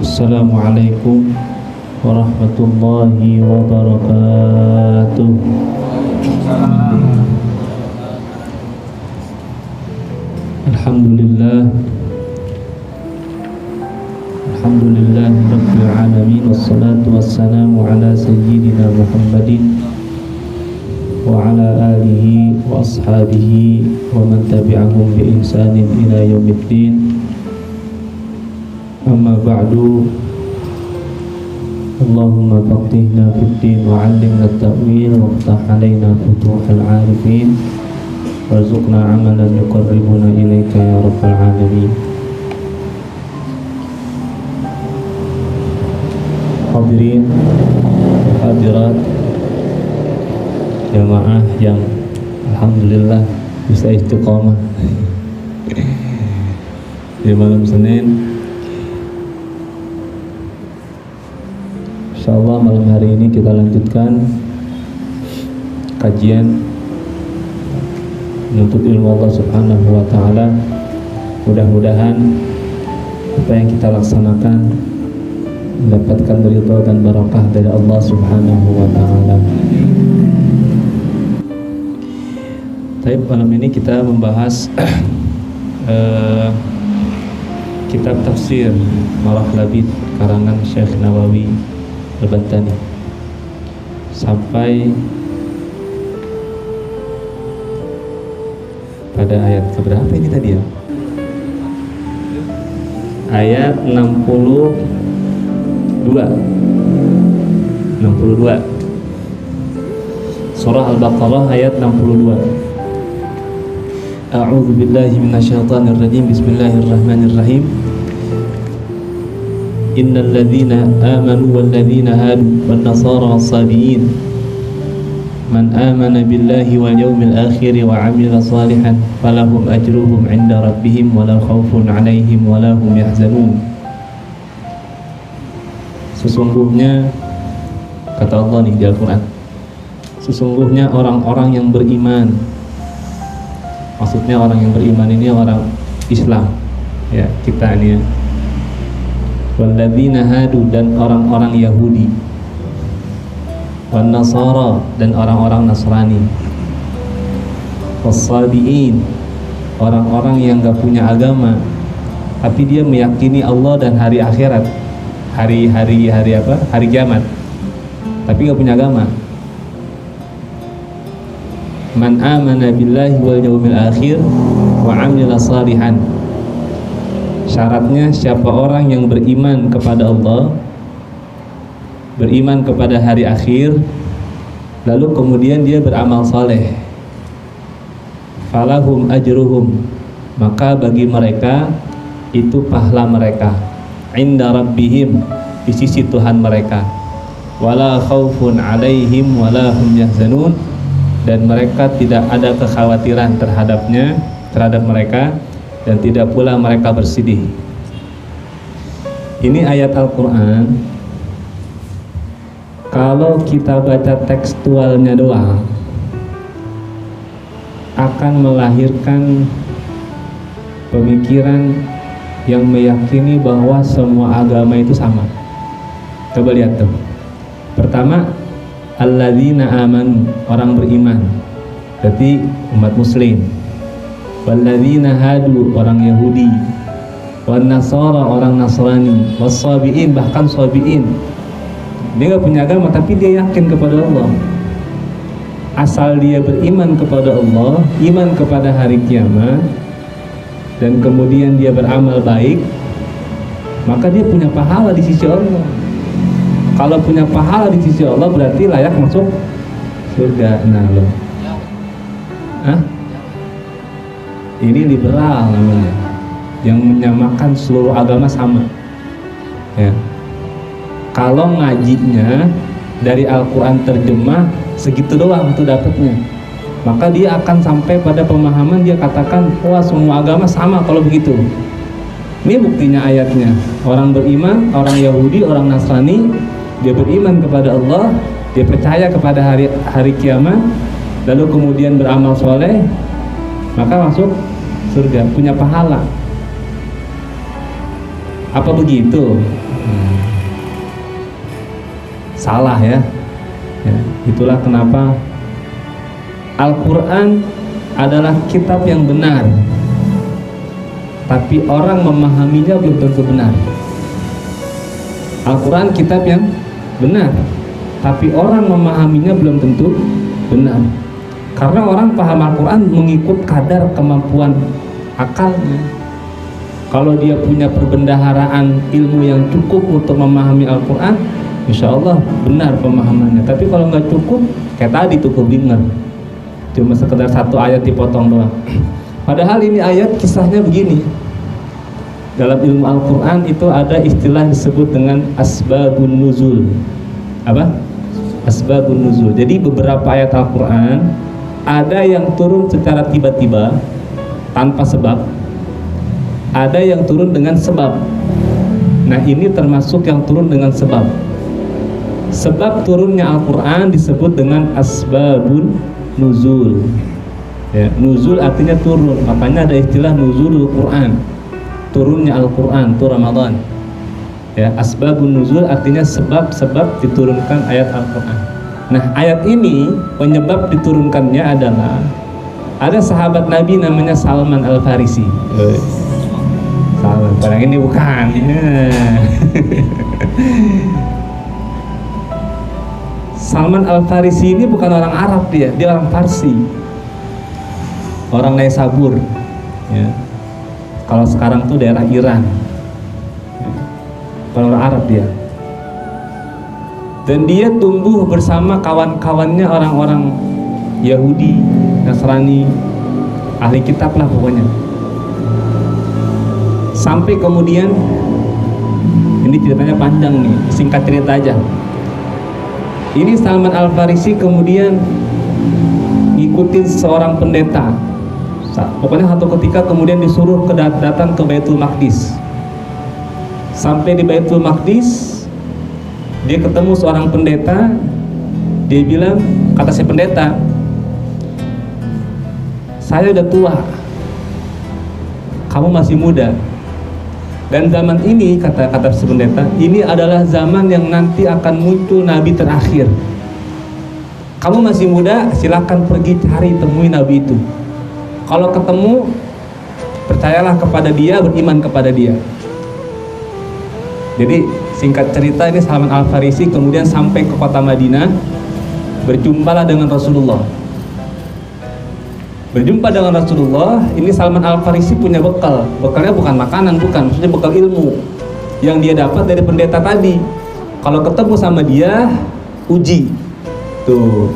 Assalamualaikum warahmatullahi wabarakatuh. Alhamdulillah Rabbil alamin. Wassalatu wassalamu ala sayyidina Muhammadin wa ala alihi wa ashabihi wa man tabi'ahum bi ihsanin ila yaumiddin. Amma ba'du. Allahumma faqihna fid din wa 'allimna at-ta'wil wa iftah 'alaina futuhal 'arifin warzuqna 'amalan yuqarribuna ilaika ya rabbal alamin. Hadirin hadirat jamaah yang alhamdulillah bisa istiqomah di malam Senin. Insyaallah malam hari ini kita lanjutkan kajian menuntut ilmu Allah Subhanahu wa taala. Mudah-mudahan apa yang kita laksanakan mendapatkan ridha dan barakah dari Allah Subhanahu wa taala. Tapi malam ini kita membahas kitab tafsir Marah Labid karangan Syekh Nawawi Al-Bantani sampai pada ayat keberapa ini tadi ya? Ayat 62. Surah Al-Baqarah ayat 62. A'udzu billahi minasyaitonir rajim. Bismillahirrahmanirrahim. Innal ladzina amanu wal ladzina hadu wan nasara was-sabiin man amana billahi wal yawmil akhir wa 'amila shalihan falahum ajruhum 'inda rabbihim wa la khaufun 'alaihim wa la hum yahzanun. Sesungguhnya, kata Allah nih di Al-Quran, sesungguhnya orang-orang yang beriman, maksudnya orang yang beriman ini orang Islam ya, kita ini ya, walladzina hadu dan orang-orang Yahudi, wan nasara dan orang-orang Nasrani, wassabiin orang-orang yang gak punya agama tapi dia meyakini Allah dan hari akhirat, hari apa? Hari kiamat, tapi gak punya agama. Man amana billahi wal yawmil akhir wa 'amila shalihan. Syaratnya siapa orang yang beriman kepada Allah, beriman kepada hari akhir, lalu kemudian dia beramal saleh, falahum ajruhum, maka bagi mereka itu pahala mereka, inda rabbihim, di sisi Tuhan mereka, wala khaufun 'alaihim wala hum yahzanun, dan mereka tidak ada kekhawatiran terhadap mereka dan tidak pula mereka bersedih. Ini ayat Al-Quran. Kalau kita baca tekstualnya doang akan melahirkan pemikiran yang meyakini bahwa semua agama itu sama. Coba lihat tuh. Pertama, alladzina amanu, orang beriman, berarti umat muslim. Walladzina hadu, orang Yahudi. Wan nasara, orang Nasrani. Wassabiin, bahkan sabiin, dia gak punya agama tapi dia yakin kepada Allah. Asal dia beriman kepada Allah, iman kepada hari kiamat, dan kemudian dia beramal baik, maka dia punya pahala di sisi Allah. Kalau punya pahala di sisi Allah berarti layak masuk surga. Nah loh, ini liberal namanya, yang menyamakan seluruh agama sama ya. Kalau ngajinya dari Al-Quran terjemah segitu doang tuh dapatnya, maka dia akan sampai pada pemahaman, dia katakan wah semua agama sama kalau begitu. Ini buktinya ayatnya. Orang beriman, orang Yahudi, orang Nasrani, dia beriman kepada Allah, dia percaya kepada hari kiamat, lalu kemudian beramal soleh, maka masuk surga, punya pahala. Apa begitu? salah ya. Itulah kenapa Al-Quran adalah kitab yang benar, tapi orang memahaminya belum tentu benar. Al-Quran kitab yang benar, tapi orang memahaminya belum tentu benar. Karena orang paham Al-Quran mengikut kadar kemampuan akalnya. Kalau dia punya perbendaharaan ilmu yang cukup untuk memahami Al-Quran, insya Allah benar pemahamannya. Tapi kalau nggak cukup, kayak tadi tuh keblinger, cuma sekedar satu ayat dipotong doang. Padahal ini ayat kisahnya begini. Dalam ilmu Al-Quran itu ada istilah disebut dengan asbabun nuzul. Apa? Asbabun nuzul. Jadi beberapa ayat Al-Quran ada yang turun secara tiba-tiba tanpa sebab, ada yang turun dengan sebab. Nah, ini termasuk yang turun dengan sebab. Sebab turunnya Al-Quran disebut dengan asbabun nuzul. Ya, nuzul artinya turun, makanya ada istilah nuzulul Quran, turunnya Al-Quran, itu Ramadan. Ya, asbabun nuzul artinya sebab-sebab diturunkan ayat Al-Quran. Nah, ayat ini penyebab diturunkannya adalah ada sahabat Nabi namanya Salman Al-Farisi. Salman, padahal ini bukan. Salman Al-Farisi ini bukan orang Arab, dia orang Parsi, orang Naisabur ya. Kalau sekarang tuh daerah Iran, bukan orang Arab dia. Dan dia tumbuh bersama kawan-kawannya orang-orang Yahudi, Nasrani, ahli kitab lah pokoknya. Sampai kemudian, ini ceritanya panjang nih, singkat cerita aja. Ini Salman Al-Farisi kemudian ngikutin seorang pendeta. Pokoknya satu ketika kemudian disuruh datang ke Baitul Maqdis. Sampai di Baitul Maqdis, dia ketemu seorang pendeta. Dia bilang, kata si pendeta, saya udah tua, kamu masih muda. Dan zaman ini, kata si pendeta, ini adalah zaman yang nanti akan muncul nabi terakhir. Kamu masih muda, silakan pergi cari temui nabi itu. Kalau ketemu, percayalah kepada dia, beriman kepada dia. Jadi singkat cerita, ini Salman Al-Farisi kemudian sampai ke kota Madinah, berjumpalah dengan Rasulullah. Berjumpa dengan Rasulullah, ini Salman Al-Farisi punya bekal. Bekalnya bukan makanan, bukan, maksudnya bekal ilmu yang dia dapat dari pendeta tadi. Kalau ketemu sama dia, uji tuh.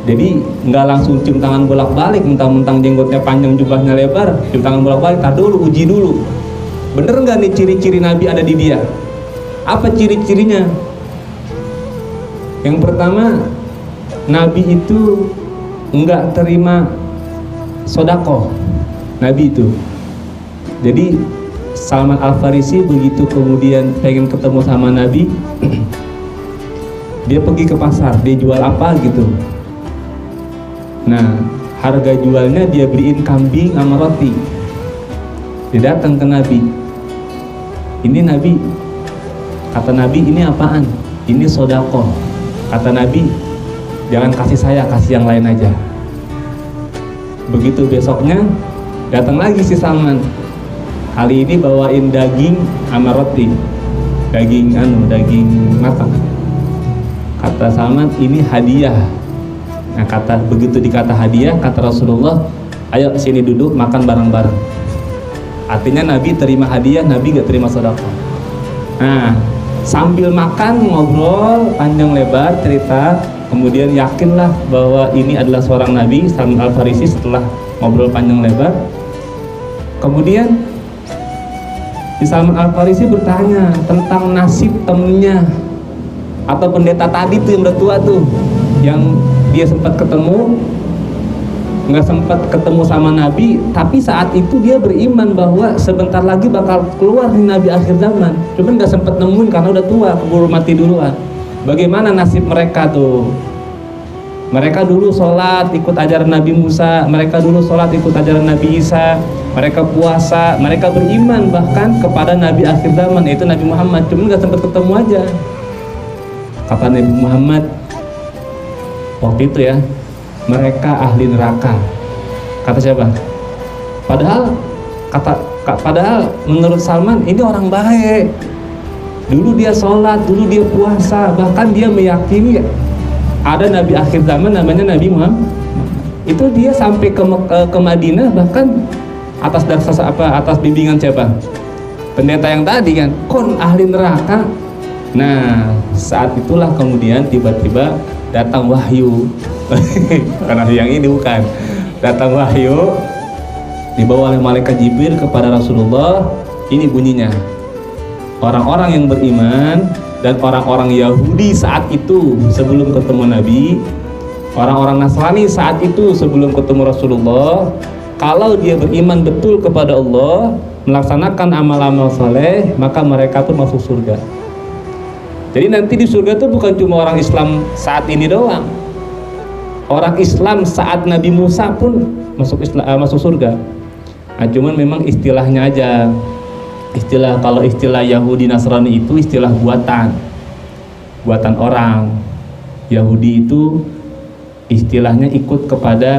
Jadi nggak langsung cium tangan bolak-balik, mentang-mentang jenggotnya panjang, jubahnya lebar, cium tangan bolak-balik. Tar dulu, uji dulu. Bener nggak nih ciri-ciri Nabi ada di dia? Apa ciri-cirinya? Yang pertama, Nabi itu nggak terima sodakoh, Nabi itu. Jadi Salman Al-Farisi begitu kemudian pengen ketemu sama Nabi, dia pergi ke pasar, dia jual apa gitu. Nah, harga jualnya dia beliin kambing sama roti. Dia datang ke Nabi. Ini Nabi, kata Nabi, ini apaan? Ini sodakoh. Kata Nabi, jangan kasih saya, kasih yang lain aja. Begitu besoknya datang lagi si Salman. Kali ini bawain daging sama roti, daging matang. Kata Salman, ini hadiah. Nah, begitu dikata hadiah, kata Rasulullah, ayo sini duduk makan bareng-bareng. Artinya Nabi terima hadiah, Nabi gak terima sedekah. Nah, sambil makan ngobrol panjang lebar cerita, kemudian yakinlah bahwa ini adalah seorang Nabi, Salman Al-Farisi. Setelah ngobrol panjang lebar, kemudian si Salman Al-Farisi bertanya tentang nasib temennya atau pendeta tadi tuh yang udah tua tuh, yang dia sempat ketemu, nggak sempat ketemu sama Nabi, tapi saat itu dia beriman bahwa sebentar lagi bakal keluar di Nabi akhir zaman. Cuman nggak sempat nemuin karena udah tua, keburu mati duluan. Bagaimana nasib mereka tuh? Mereka dulu sholat ikut ajaran Nabi Musa, mereka dulu sholat ikut ajaran Nabi Isa, mereka puasa, mereka beriman bahkan kepada Nabi akhir zaman, yaitu Nabi Muhammad. Cuman nggak sempat ketemu aja. Kata Nabi Muhammad waktu itu ya, mereka ahli neraka. Kata siapa? Padahal menurut Salman ini orang baik. Dulu dia sholat, dulu dia puasa, bahkan dia meyakini ada nabi akhir zaman namanya Nabi Muhammad. Itu dia sampai ke Madinah bahkan atas bimbingan siapa? Pendeta yang tadi kan, kon ahli neraka. Nah, saat itulah kemudian tiba-tiba datang wahyu. Karena yang ini bukan. Datang wahyu dibawa oleh malaikat Jibril kepada Rasulullah. Ini bunyinya. Orang-orang yang beriman dan orang-orang Yahudi saat itu sebelum ketemu Nabi, orang-orang Nasrani saat itu sebelum ketemu Rasulullah, kalau dia beriman betul kepada Allah, melaksanakan amal-amal saleh, maka mereka pun masuk surga. Jadi nanti di surga itu bukan cuma orang Islam saat ini doang. Orang Islam saat Nabi Musa pun masuk surga. Nah, cuman memang istilahnya aja. Kalau istilah Yahudi Nasrani itu istilah buatan orang. Yahudi itu istilahnya ikut kepada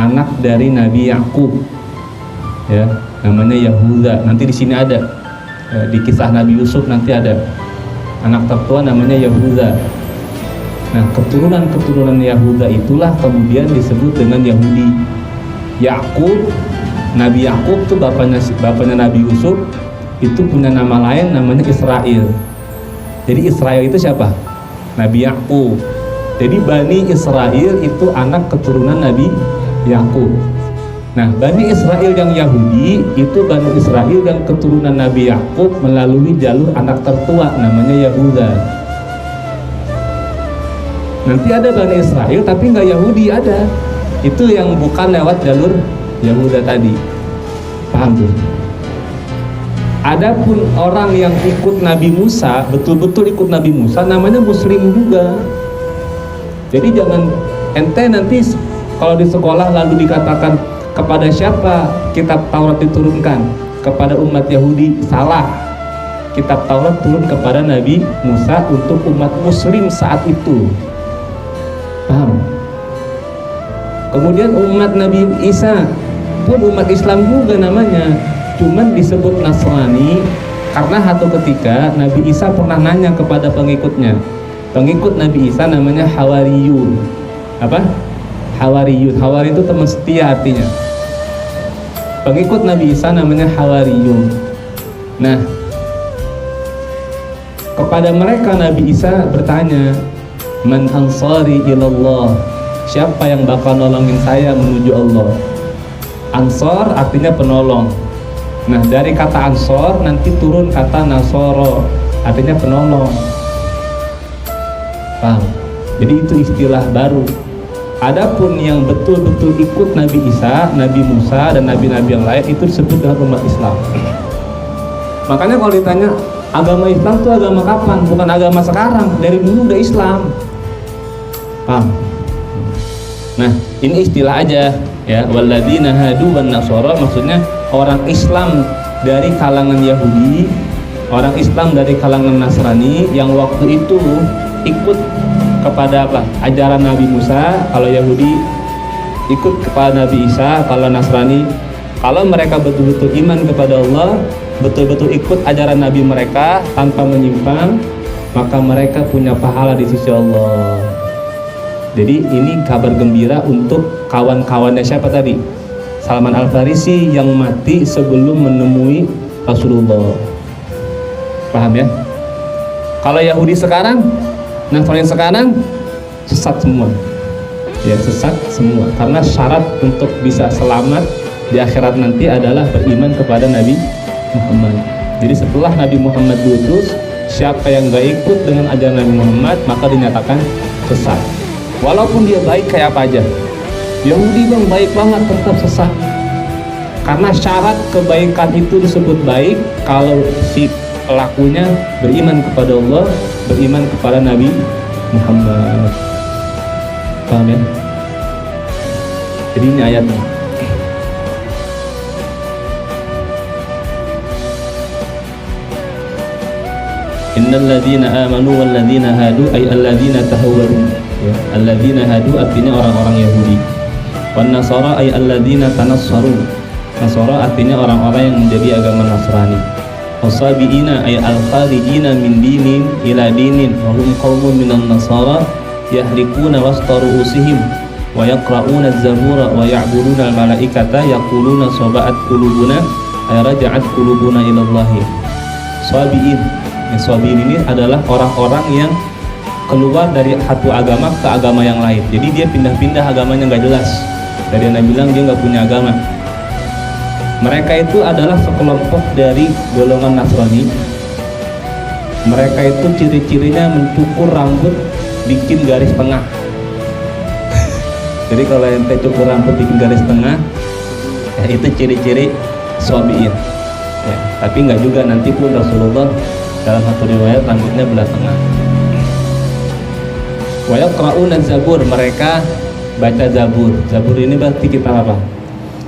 anak dari Nabi Yakub, ya, namanya Yahuda. Nanti di sini ada, di kisah Nabi Yusuf nanti ada anak tertua namanya Yahuda. Nah, keturunan Yahuda itulah kemudian disebut dengan Yahudi. Yakub, Nabi Yakub tuh bapaknya Nabi Yusuf, itu punya nama lain namanya Israel. Jadi Israel itu siapa? Nabi Yakub. Jadi Bani Israel itu anak keturunan Nabi Yakub. Nah, Bani Israel yang Yahudi itu Bani Israel yang keturunan Nabi Yakub melalui jalur anak tertua namanya Yahuda. Nanti ada Bani Israel tapi nggak Yahudi ada. Itu yang bukan lewat jalur Yahuda tadi. Paham tuh? Adapun orang yang ikut Nabi Musa, betul-betul ikut Nabi Musa, namanya Muslim juga. Jadi jangan ente nanti kalau di sekolah lalu dikatakan kepada siapa kitab Taurat diturunkan, kepada umat Yahudi, salah. Kitab Taurat turun kepada Nabi Musa untuk umat Muslim saat itu. Paham? Kemudian umat Nabi Isa pun umat Islam juga namanya, cuman disebut Nasrani karena satu ketika Nabi Isa pernah nanya kepada pengikutnya. Pengikut Nabi Isa namanya Hawariyun. Apa? Hawariyun. Hawari itu teman setia artinya. Pengikut Nabi Isa namanya Hawariyun. Nah, kepada mereka Nabi Isa bertanya, "Man ansari ilallah?" Siapa yang bakal nolongin saya menuju Allah? Ansor artinya penolong. Nah, dari kata ansor nanti turun kata nasoro, artinya penolong. Paham? Jadi itu istilah baru. Adapun yang betul-betul ikut Nabi Isa, Nabi Musa, dan nabi-nabi yang lain itu disebut dengan umat Islam. Makanya kalau ditanya agama Islam itu agama kapan? Bukan agama sekarang, dari dulu udah Islam. Paham? Nah, ini istilah aja ya, walladzina hadu wan nasara, maksudnya orang Islam dari kalangan Yahudi, orang Islam dari kalangan Nasrani yang waktu itu ikut kepada apa? Ajaran Nabi Musa. Kalau Yahudi ikut kepada Nabi Isa, kalau Nasrani, kalau mereka betul-betul iman kepada Allah, betul-betul ikut ajaran Nabi mereka tanpa menyimpang, maka mereka punya pahala di sisi Allah. Jadi ini kabar gembira untuk kawan-kawannya siapa tadi? Salman Al-Farisi yang mati sebelum menemui Rasulullah. Paham ya? Kalau Yahudi sekarang, Nasrani sekarang sesat semua. Ya, sesat semua. Karena syarat untuk bisa selamat di akhirat nanti adalah beriman kepada Nabi Muhammad. Jadi setelah Nabi Muhammad diutus, siapa yang gak ikut dengan ajaran Nabi Muhammad maka dinyatakan sesat. Walaupun dia baik kayak apa aja. Yahudi bang baik banget tetap sesat. Karena syarat kebaikan itu disebut baik kalau si pelakunya beriman kepada Allah, beriman kepada Nabi Muhammad. Paham ya? Jadi ini ayatnya. Innal ladzina amanu wal ladzina hadu ay alladzina tahawwaru. Ya, alladzina hadu artinya orang-orang Yahudi. Wan nasara ay alladzina tanassaru. Nasara artinya orang-orang yang menjadi agama Nasrani. Wasabiina ay al-kharijina min dinin ila dinin wa hum qaumun minan nasara yahrikuna wasta ru'usihim wa yaqra'una az-zabura wa ya'buduna al-malaikata yaquluna saba'at qulubuna ay raja'at qulubuna ila Allah. Sabiin. Sabiin ini adalah orang-orang yang keluar dari satu agama ke agama yang lain. Jadi dia pindah-pindah agamanya nggak jelas. Tadi Anda bilang dia nggak punya agama. Mereka itu adalah sekelompok dari golongan Nasrani. Mereka itu ciri-cirinya mencukur rambut, bikin garis tengah. Jadi kalau ente cukur rambut bikin garis tengah, ya itu ciri-ciri Sabiin. Ya, tapi nggak juga, nanti pun Rasulullah dalam satu riwayat rambutnya belah tengah. Wa yaqra'una zabur, mereka baca Zabur. Zabur ini berarti kitab apa?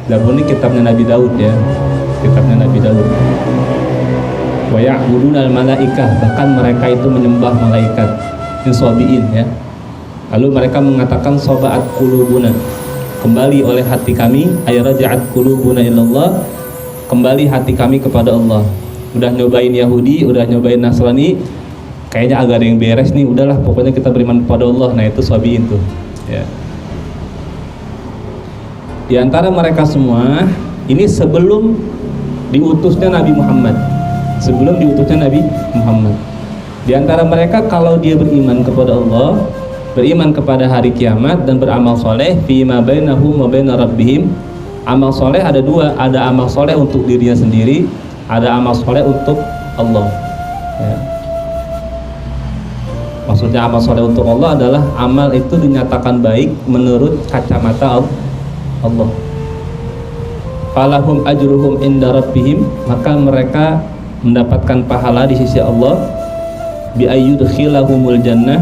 Zabur ini kitabnya Nabi Daud ya, kitabnya Nabi Daud. Wa ya'buduna al-malaikah, bahkan mereka itu menyembah malaikat. Ini Sabiin ya. Lalu mereka mengatakan saba'at qulubuna, kembali oleh hati kami, ay raja'at qulubuna ilallah, kembali hati kami kepada Allah. Udah nyobain Yahudi, udah nyobain Nasrani, kayaknya agak ada yang beres nih, udahlah pokoknya kita beriman kepada Allah. Nah itu Sabiin tuh ya. Di antara mereka semua ini sebelum diutusnya Nabi Muhammad. Sebelum diutusnya Nabi Muhammad. Di antara mereka kalau dia beriman kepada Allah, beriman kepada hari kiamat dan beramal soleh, fima bainahum wa baina rabbihim. Amal soleh ada dua, ada amal soleh untuk dirinya sendiri, ada amal soleh untuk Allah ya. Maksudnya amal soleh untuk Allah adalah amal itu dinyatakan baik menurut kacamata Allah. Falahum ajruhum inda rabbihim, maka mereka mendapatkan pahala di sisi Allah. Bi ayyudkhilahumul jannah,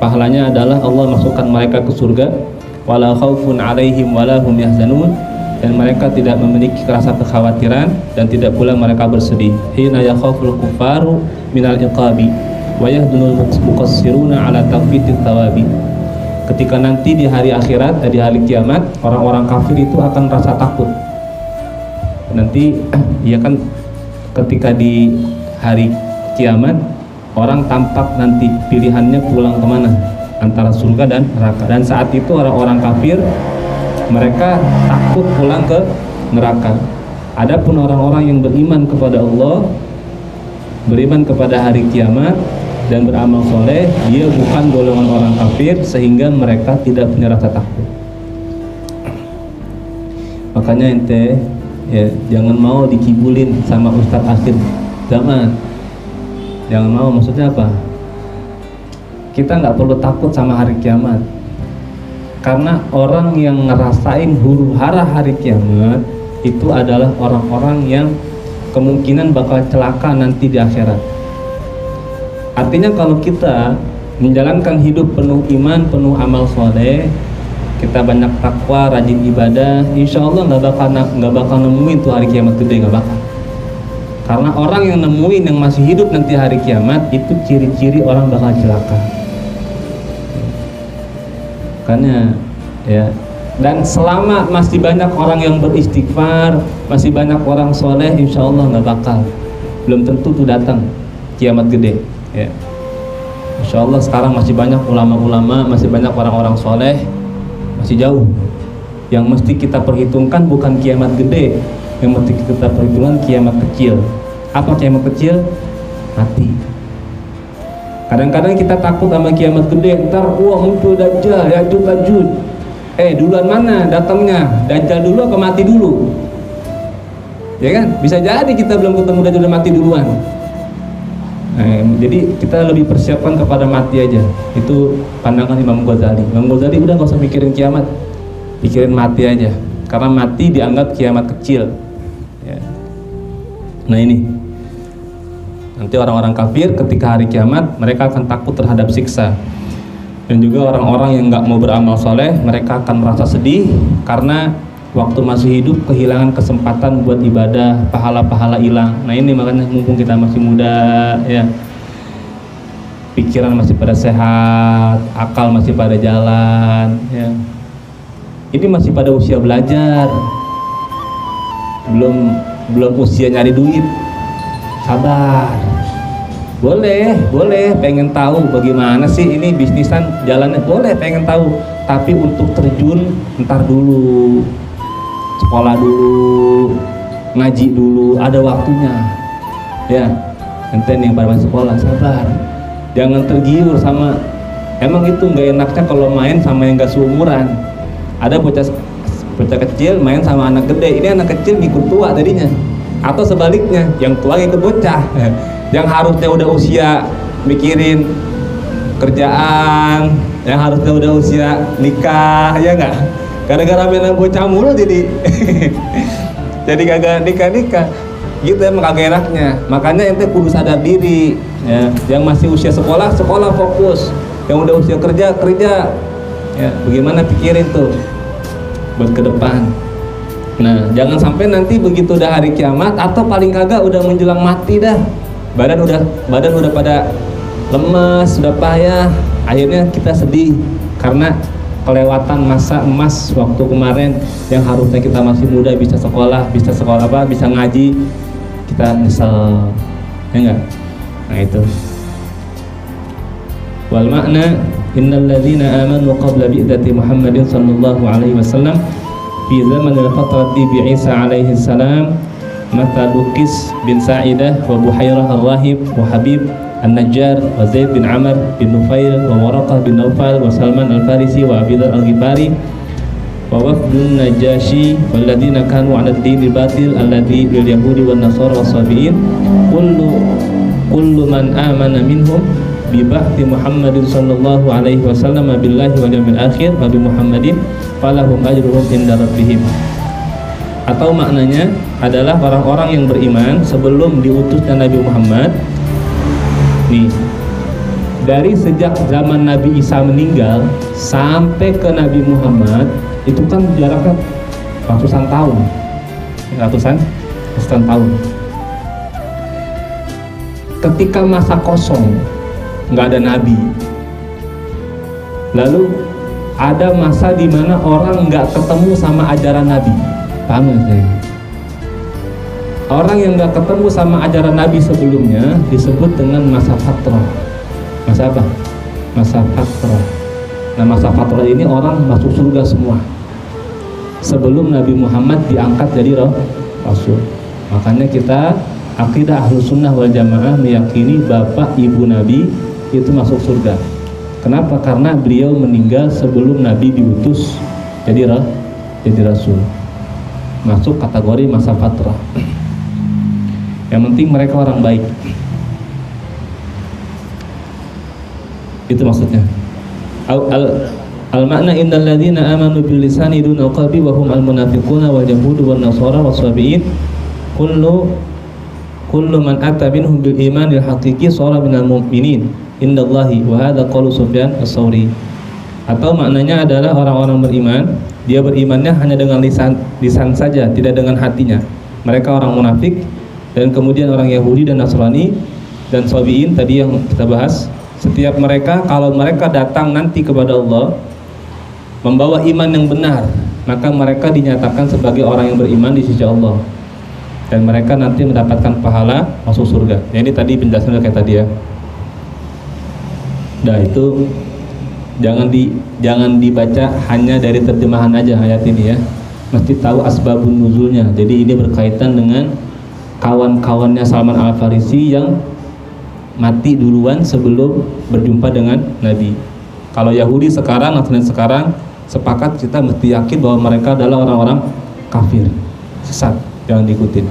pahalanya adalah Allah masukkan mereka ke surga. Wala khaufun alaihim wala hum yahzanun, dan mereka tidak memiliki rasa kekhawatiran dan tidak pula mereka bersedih. Hina yakhaful kufaru minal iqabi wa yahdunul muqassiruna ala tawfiqit tawabi. Ketika nanti di hari akhirat, di hari kiamat, orang-orang kafir itu akan rasa takut. Nanti ya kan, ketika di hari kiamat orang tampak nanti pilihannya pulang kemana, antara surga dan neraka. Dan saat itu orang-orang kafir mereka takut pulang ke neraka. Adapun orang-orang yang beriman kepada Allah, beriman kepada hari kiamat dan beramal soleh, dia bukan golongan orang kafir sehingga mereka tidak punya rasa takut. Makanya ente ya jangan mau dikibulin sama ustadz akhir zaman. Jangan mau, maksudnya apa? Kita nggak perlu takut sama hari kiamat, karena orang yang ngerasain huru hara hari kiamat itu adalah orang-orang yang kemungkinan bakal celaka nanti di akhirat. Artinya kalau kita menjalankan hidup penuh iman, penuh amal soleh, kita banyak takwa, rajin ibadah, insya Allah nggak bakal nemuin tuh hari kiamat gede, nggak bakal. Karena orang yang nemuin yang masih hidup nanti hari kiamat itu ciri-ciri orang bakal celaka. Makanya ya, dan selama masih banyak orang yang beristighfar, masih banyak orang soleh, insya Allah nggak bakal, belum tentu tuh datang kiamat gede ya. Insya Allah sekarang masih banyak ulama-ulama, masih banyak orang-orang soleh, masih jauh. Yang mesti kita perhitungkan bukan kiamat gede, yang mesti kita perhitungkan kiamat kecil. Apa kiamat kecil? Mati. Kadang-kadang kita takut sama kiamat gede, ntar muncul Dajjal, Ya'juj Ma'juj. Duluan mana datangnya? Dajjal dulu apa mati dulu? Ya kan? Bisa jadi kita belum ketemu Dajjal, udah mati duluan. Jadi kita lebih persiapkan kepada mati aja. Itu pandangan Imam Ghazali. Imam Ghazali udah gak usah mikirin kiamat, pikirin mati aja, karena mati dianggap kiamat kecil ya. Nah ini nanti orang-orang kafir ketika hari kiamat mereka akan takut terhadap siksa. Dan juga orang-orang yang gak mau beramal soleh, mereka akan merasa sedih karena waktu masih hidup kehilangan kesempatan buat ibadah, pahala-pahala hilang. Nah ini makanya mumpung kita masih muda ya, pikiran masih pada sehat, akal masih pada jalan, ya. Ini masih pada usia belajar, belum usia nyari duit. Sabar. Boleh pengen tahu bagaimana sih ini bisnisan jalannya, boleh pengen tahu, tapi untuk terjun ntar dulu, sekolah dulu, ngaji dulu, ada waktunya, ya. Enten yang pada masih sekolah, sabar, jangan tergiur sama, emang itu nggak enaknya kalau main sama yang nggak seumuran. Ada bocah kecil main sama anak gede, ini anak kecil ngikut tua tadinya, atau sebaliknya, yang tua ngikut bocah. Yang harusnya udah usia mikirin kerjaan, yang harusnya udah usia nikah, ya nggak? Gara-gara mainan bocah mulu jadi jadi kagak nikah gitu, emang kagak enaknya. Makanya ente kudu sadar diri, ya. Yang masih usia sekolah fokus, yang udah usia kerja, ya. Bagaimana pikirin tuh buat ke depan. Nah, jangan sampai nanti begitu udah hari kiamat, atau paling kagak udah menjelang mati dah, badan udah pada lemes, sudah payah, akhirnya kita sedih karena kelewatan masa emas waktu kemarin yang harusnya kita masih muda, bisa sekolah bisa ngaji, kita nyesel, ya enggak? Nah itu. Wal makna innal ladzina amanu qabla bi'tsati Muhammadin sallallahu alaihi wasallam fi zaman al-fatrati bi Isa alaihi salam mathalu Qis bin Sa'idah wa Buhairah ar-Rahib wa Habib An-Najjar wa Zaid bin Amr bin Nufail wa Waraqah bin Naufal wa Salman al-Farisi wa Abi Dzar al-Ghifari wa wafdun Najashi walladzina kanu 'ala ad-din al-batil alladzi lil yahudi wan nasara was-sabiin kullu man amana minhum bi ba'thi Muhammadin sallallahu alaihi wasallam billahi wal yawmil akhir wa bi Muhammadin falahum ajruhum inda rabbihim. Atau maknanya adalah orang-orang yang beriman sebelum diutusnya Nabi Muhammad. Nih, dari sejak zaman Nabi Isa meninggal sampai ke Nabi Muhammad itu kan jaraknya ratusan tahun. Ratusan tahun. Ketika masa kosong, nggak ada Nabi. Lalu ada masa di mana orang nggak ketemu sama ajaran Nabi. Paham ya? Orang yang nggak ketemu sama ajaran Nabi sebelumnya disebut dengan masa fatrah. Masa apa? Masa fatrah. Nah, masa fatrah ini orang masuk surga semua sebelum Nabi Muhammad diangkat jadi Rasul. Makanya kita akidah Ahlus Sunnah wal Jamaah meyakini bapak ibu Nabi itu masuk surga. Kenapa? Karena beliau meninggal sebelum Nabi diutus jadi Rasul. Masuk kategori masa fatrah. Yang penting mereka orang baik. Itu maksudnya. Al-makna innal ladzina amanu bil lisani duna qalbi wa hum al-munafiquna wal yahudu wan nasara was-sabiin kullu man ata minhum bil imanil haqiqi shara minal mu'minin indallahi wa hadza qaulu Sufyan as-Tsauri. Atau maknanya adalah orang-orang beriman, dia berimannya hanya dengan lisan saja, tidak dengan hatinya. Mereka orang munafik. Dan kemudian orang Yahudi dan Nasrani dan Sabiin tadi yang kita bahas, setiap mereka kalau mereka datang nanti kepada Allah membawa iman yang benar, maka mereka dinyatakan sebagai orang yang beriman di sisi Allah dan mereka nanti mendapatkan pahala masuk surga. Nah, ini tadi penjelasannya kayak tadi ya. Nah, itu jangan dibaca hanya dari terjemahan aja ayat ini ya. Mesti tahu asbabun nuzulnya. Jadi ini berkaitan dengan kawan-kawannya Salman Al-Farisi yang mati duluan sebelum berjumpa dengan Nabi. Kalau Yahudi sekarang, Nasrani sekarang, sepakat kita mesti yakin bahwa mereka adalah orang-orang kafir, sesat, jangan diikutin.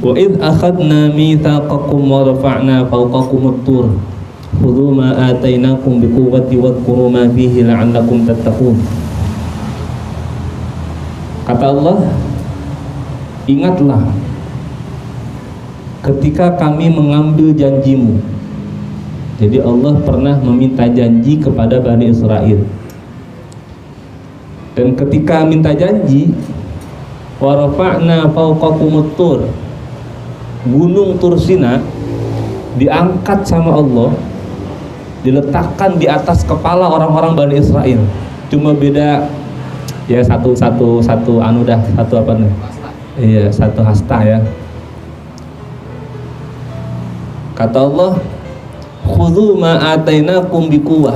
Wa id akhadna mitsaqakum wa rafa'na fawqakum at-tur khudhu ma atainakum biquwwati wadhkuru ma fihi la'allakum tattaqun. Kata Allah, ingatlah ketika kami mengambil janjimu. Jadi Allah pernah meminta janji kepada Bani Israel. Dan ketika minta janji, wa rafa'na fawqakumut tur, gunung Tursina diangkat sama Allah, diletakkan di atas kepala orang-orang Bani Israel. Cuma beda ya satu anu dah, satu apa nih? Iya, satu hasta ya. Kata Allah, khudhu ma atainakum biquwah.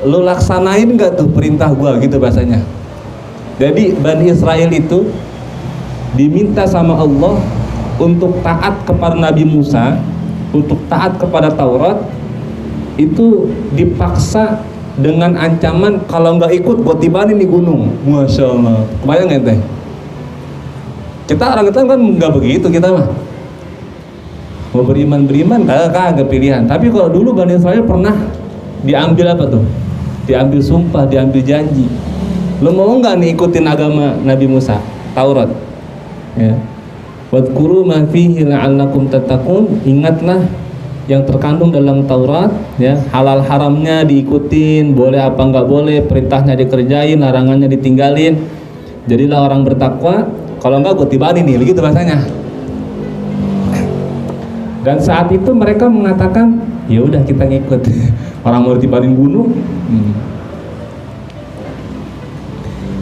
Lu laksanain enggak tuh perintah gua, gitu bahasanya. Jadi Bani Israel itu diminta sama Allah untuk taat kepada Nabi Musa, untuk taat kepada Taurat, itu dipaksa dengan ancaman kalau nggak ikut gue tibanin di gunung. Masya Allah, kebayang nggak teh? Kita orang kita kan nggak begitu, kita mah mau beriman kagak pilihan. Tapi kalau dulu Bani Israel pernah diambil apa tuh? Diambil sumpah, diambil janji. Lo mau nggak nih ikutin agama Nabi Musa, Taurat? Ya. Wadhkuru ma fihi la'allakum tattaqun. Ingatlah yang terkandung dalam Taurat, ya, halal haramnya diikutin, boleh apa nggak boleh, perintahnya dikerjain, larangannya ditinggalin. Jadilah orang bertakwa. Kalau enggak gue tibanin nih, begitu bahasanya. Dan saat itu mereka mengatakan, ya udah kita ngikut. Orang mau tibanin gunung.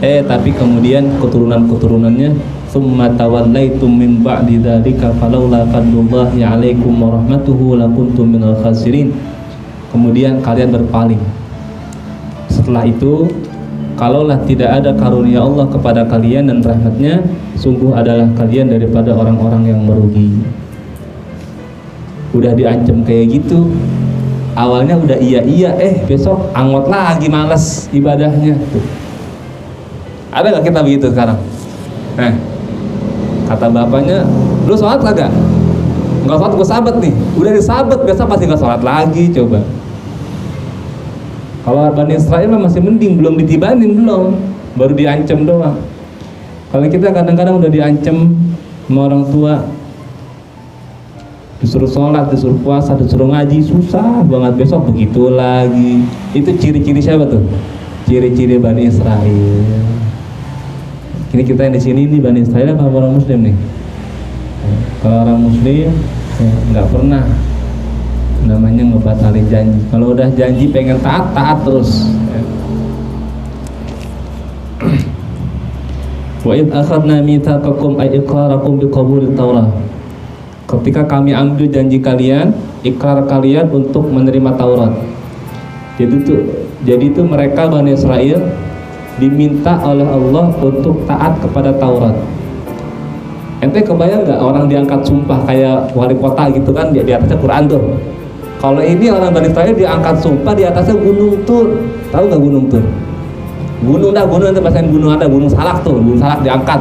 Tapi kemudian keturunan-keturunannya, summa tawallaitum min ba'di dzalika falaula fadlullahi 'alaikum wa rahmatuhu lakuntum minal khasirin. Kemudian kalian berpaling. Setelah itu, kalaulah tidak ada karunia Allah kepada kalian dan rahmatnya, sungguh adalah kalian daripada orang-orang yang merugi. Udah diancam kayak gitu, awalnya udah iya, besok angot lagi, males ibadahnya. Tuh. Ada gak kita begitu sekarang? Kata bapaknya, lu sholat kagak? Nggak sholat, gue sabat nih. Udah disabet, besok pasti nggak sholat lagi. Coba. Kalau Bani Israel masih mending, belum ditibanin belum, baru diancam doang. Kalau kita kadang-kadang udah diancam sama orang tua, disuruh sholat, disuruh puasa, disuruh ngaji, susah banget, besok begitu lagi. Itu ciri-ciri siapa tuh? Ciri-ciri Bani Israel. Ini kita yang di sini nih Bani Israel apa orang Muslim nih? Kalau orang Muslim nggak pernah namanya ngebatalin janji. Kalau udah janji pengen taat terus. Wa id akhadna mitsaqakum ay iqrarakum biqabulit Taurat. Ketika kami ambil janji kalian, ikrar kalian untuk menerima Taurat. Jadi itu mereka Bani Israel diminta oleh Allah untuk taat kepada Taurat. Ente kebayang nggak orang diangkat sumpah kayak wali kota gitu kan, di atasnya Quran tuh. Kalau ini orang Bani Israel diangkat sumpah di atasnya Gunung Tur. Tahu nggak Gunung Tur? Gunung itu bahasanya gunung, ada Gunung Salak tuh. Gunung Salak diangkat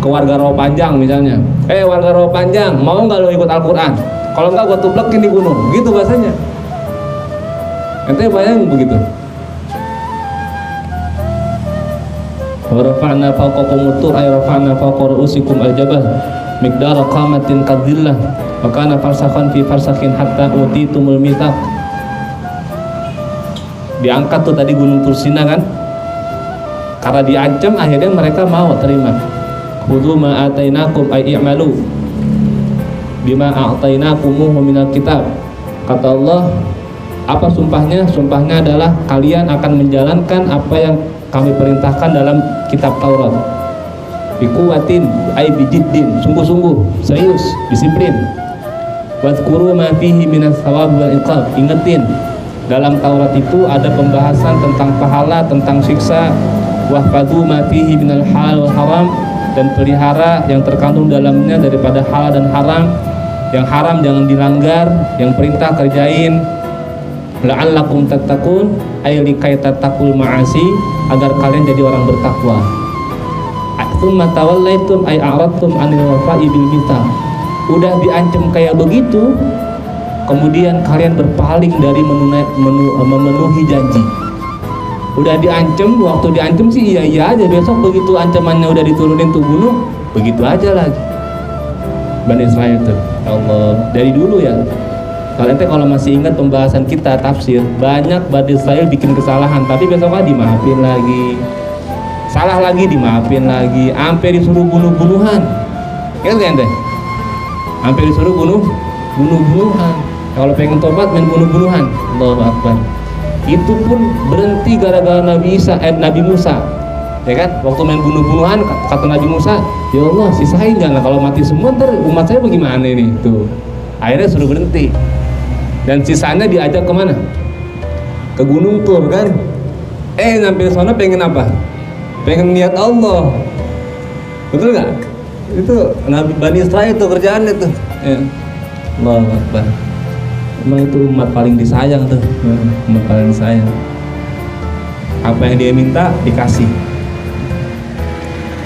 ke warga Rawapanjang misalnya. Warga Rawapanjang, mau nggak lo ikut Al-Quran? Kalau nggak gue tuplekin di gunung, gitu bahasanya. Ente bayang begitu. Wa rafa'na fawqakum tur ay rafa'na fawqa ru'usikum al-jabal miqdara qamatin kadhillah wa kana farsakhan fi farsakhin hatta utitumul mitsaq. Diangkat tuh tadi Gunung Tursina kan, karena diancam akhirnya mereka mau terima. Khudhu ma atainakum ay i'malu bima a'tainakumuhu minal kitab. Kata Allah, apa sumpahnya? Sumpahnya adalah kalian akan menjalankan apa yang kami perintahkan dalam kitab Taurat. Biquwatin ay bijiddin, sungguh-sungguh, serius, disiplin. Wadhkuru ma fihi minas thawab wal iqab. Ingetin, dalam Taurat itu ada pembahasan tentang pahala, tentang siksa. Wahfadhu ma fihi minal halal wal haram, dan pelihara yang terkandung dalamnya daripada halal dan haram. Yang haram jangan dilanggar, yang perintah kerjain. La'allakum tattaqun ay likai tattaqul ma'asi, agar kalian jadi orang bertakwa. Tsumma tawallaitum ay a'radtum 'anil wafa'i bil mitsaq. Udah diancam kayak begitu, kemudian kalian berpaling dari memenuhi janji. Udah diancam, waktu diancam sih iya aja, besok begitu ancamannya udah diturunin tuh gunung, begitu aja lagi. Bani Israel tuh, Allah, dari dulu ya. Kalau masih ingat pembahasan kita tafsir, banyak Bani Israel bikin kesalahan, tapi besoknya dimaafin lagi, salah lagi dimaafin lagi, sampai disuruh bunuh-bunuhan. Ingat kan deh? Sampai disuruh bunuh-bunuhan. Kalau pengen tobat main bunuh-bunuhan. Allahu Akbar. Itu pun berhenti gara-gara Nabi Musa. Ya kan? Waktu main bunuh-bunuhan kata Nabi Musa, "Ya Allah, sisain jangan, kalau mati semua ntar umat saya bagaimana ini?" Tuh. Akhirnya suruh berhenti. Dan sisanya diajak kemana? Ke Gunung Tur kan? Sampai sana pengen apa? Pengen niat Allah. Betul nggak? Itu Nabi Bani Israil itu kerjaannya tuh. Ya. Allahu Akbar. Emang itu umat paling disayang tuh. Umat paling disayang. Apa yang dia minta dikasih.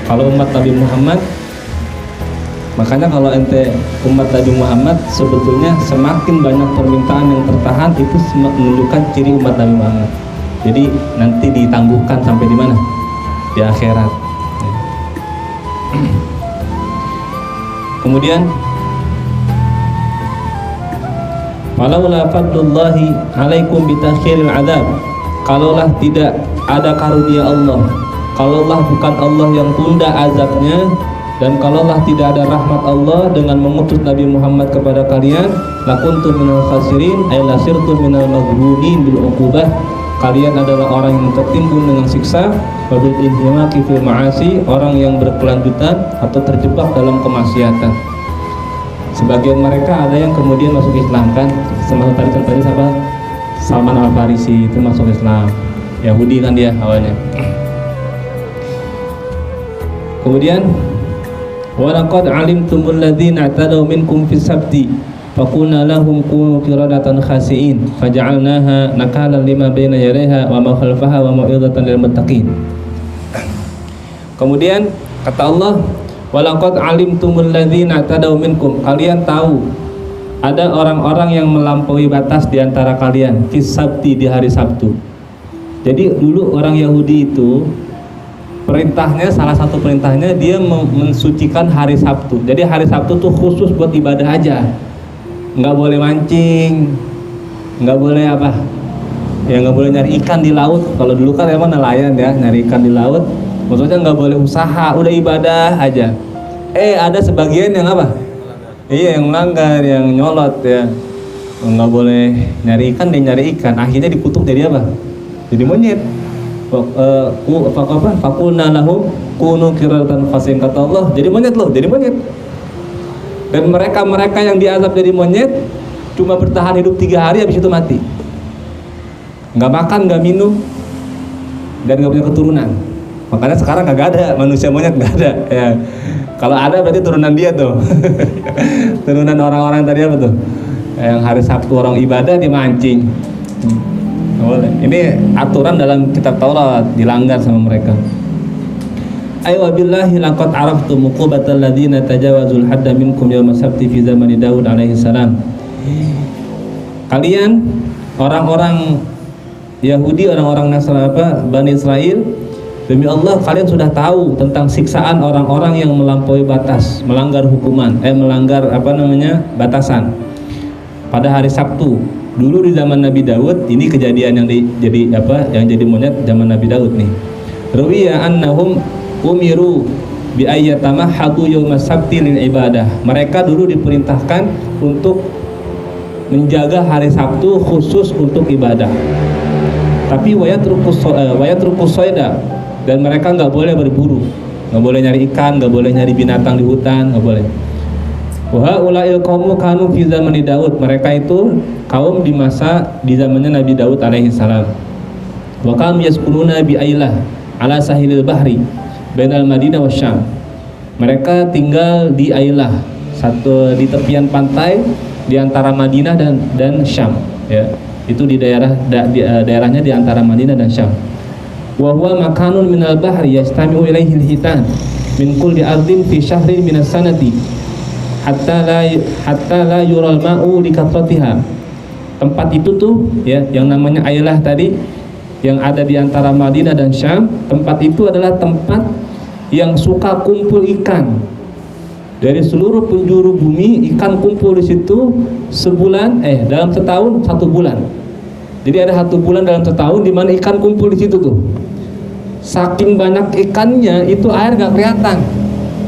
Kalau umat Nabi Muhammad, makanya kalau ente umat Nabi Muhammad, sebetulnya semakin banyak permintaan yang tertahan itu menunjukkan ciri umat Nabi Muhammad. Jadi nanti ditangguhkan sampai di mana? Di akhirat. Kemudian walaula fadlullahi alaikum bitakhiril adab, kalaulah tidak ada karunia Allah, kalaulah bukan Allah yang tunda azabnya, dan kalaulah tidak ada rahmat Allah dengan mengutus Nabi Muhammad kepada kalian, lakuntum minal khasirin ay lasirtum minal maghbunin bil uqubah, kalian adalah orang yang tertimbun dengan siksa, wabil inhimaki fil ma'asi, orang yang berkelanjutan atau terjebak dalam kemaksiatan. Sebagian mereka ada yang kemudian masuk Islam kan, semasa tadi contohnya siapa? Salman Al-Farisi itu masuk Islam, Yahudi kan dia awalnya. Kemudian walaqad alimtumul ladzina i'tadaw minkum fis sabti faqulna lahum kunu qiradatan khasiin faja'alnaha nakalan lima baina yadayha wa ma khalfaha wa mau'izatan lil muttaqin. Kemudian kata Allah, walaqad alimtumul ladzina i'tadaw minkum, kalian tahu ada orang-orang yang melampaui batas di antara kalian fis sabti, di hari Sabtu. Jadi dulu orang Yahudi itu perintahnya, salah satu perintahnya dia mensucikan hari Sabtu. Jadi hari Sabtu tuh khusus buat ibadah aja. Nggak boleh mancing, nggak boleh apa? Ya nggak boleh nyari ikan di laut. Kalau dulu kan emang nelayan ya, nyari ikan di laut. Maksudnya nggak boleh usaha, udah ibadah aja. Ada sebagian yang apa? Iya, yang melanggar, yang nyolot ya. Nggak boleh nyari ikan, dia nyari ikan. Akhirnya dikutuk jadi apa? Jadi monyet. Fakulna lahum kunu qiradatan khasiin, kata Allah, jadi monyet loh, jadi monyet. Dan mereka yang diazab jadi monyet cuma bertahan hidup 3 hari, habis itu mati. Nggak makan, nggak minum, dan nggak punya keturunan. Makanya sekarang nggak ada manusia monyet, nggak ada ya. Kalau ada berarti turunan dia tuh. Turunan orang-orang tadi apa tuh? Yang hari Sabtu orang ibadah dimancing. Boleh. Ini aturan dalam kitab Taurat, dilanggar sama mereka. Ay wa billahi laqad araftum uqubatal ladzina tajawazul hadda minkum yawma sabti fi zamani Daud alaihi salam. Kalian orang-orang Yahudi, orang-orang Nasrani, Bani Israel, demi Allah kalian sudah tahu tentang siksaan orang-orang yang melampaui batas, melanggar hukuman, melanggar batasan pada hari Sabtu. Dulu di zaman Nabi Daud, ini kejadian yang jadi monyet zaman Nabi Daud nih. Ruwiya annahum umiru bi ayyatamahhadu yaumas sabti lil ibadah. Mereka dulu diperintahkan untuk menjaga hari Sabtu khusus untuk ibadah. Tapi wayatrukus soida, dan mereka nggak boleh berburu, nggak boleh nyari ikan, nggak boleh nyari binatang di hutan, nggak boleh. Wa ulail qaumu kanu fi zamani Daud, mereka itu kaum di zamannya Nabi Daud alaihi salam. Wa kam yaskununa bi Ailah ala sahilil bahri bainal Madinah wa Syam. Mereka tinggal di Ailah, di tepian pantai di antara Madinah dan Syam ya. Itu di daerahnya di antara Madinah dan Syam. Wa huwa makanun minal bahri yastami'u ilaihi al-hitan min kulli ardin fi syahrin minas sanati hatta la yural ma'u li kathratiha. Tempat itu tuh ya, yang namanya Ailah tadi, yang ada di antara Madinah dan Syam. Tempat itu adalah tempat yang suka kumpul ikan. Dari seluruh penjuru bumi ikan kumpul di situ sebulan, dalam setahun 1 bulan. Jadi ada 1 bulan dalam setahun di mana ikan kumpul di situ tuh. Saking banyak ikannya itu air gak kelihatan.